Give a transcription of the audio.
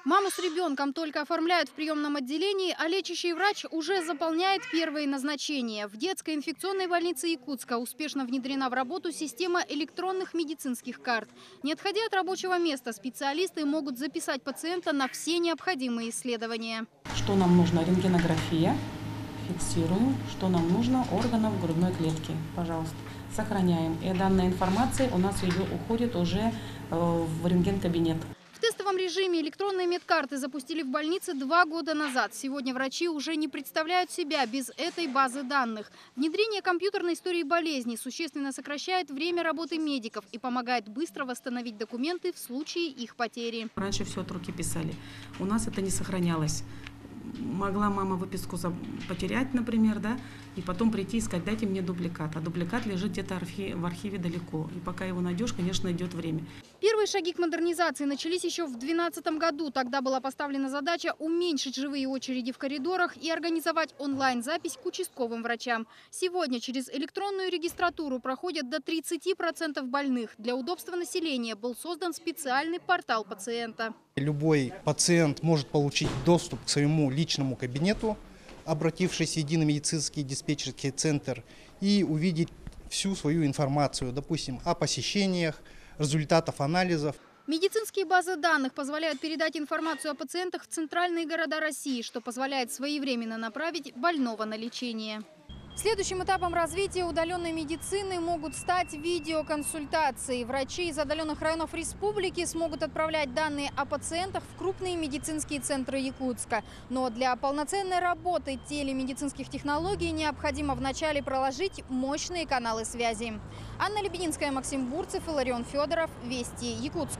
Маму с ребенком только оформляют в приемном отделении, а лечащий врач уже заполняет первые назначения. В детской инфекционной больнице Якутска успешно внедрена в работу система электронных медицинских карт. Не отходя от рабочего места, специалисты могут записать пациента на все необходимые исследования. Что нам нужно? Рентгенография. Фиксируем. Что нам нужно? Органов грудной клетки. Пожалуйста. Сохраняем. И данная информация у нас уходит уже в рентген-кабинет. В тестовом режиме электронные медкарты запустили в больнице 2 года назад. Сегодня врачи уже не представляют себя без этой базы данных. Внедрение компьютерной истории болезни существенно сокращает время работы медиков и помогает быстро восстановить документы в случае их потери. Раньше все от руки писали. У нас это не сохранялось. Могла мама выписку потерять, например, да, и потом прийти и сказать: дайте мне дубликат. А дубликат лежит где-то в архиве далеко. И пока его найдешь, конечно, идет время. Первые шаги к модернизации начались еще в 2012 году. Тогда была поставлена задача уменьшить живые очереди в коридорах и организовать онлайн-запись к участковым врачам. Сегодня через электронную регистратуру проходят до 30% больных. Для удобства населения был создан специальный портал пациента. Любой пациент может получить доступ к своему личному кабинету, обратившись в единый медицинский диспетчерский центр, и увидеть всю свою информацию, допустим, о посещениях, результатов анализов. Медицинские базы данных позволяют передать информацию о пациентах в центральные города России, что позволяет своевременно направить больного на лечение. Следующим этапом развития удаленной медицины могут стать видеоконсультации. Врачи из отдаленных районов республики смогут отправлять данные о пациентах в крупные медицинские центры Якутска. Но для полноценной работы телемедицинских технологий необходимо вначале проложить мощные каналы связи. Анна Лебединская, Максим Бурцев, Иларион Федоров. Вести, Якутск.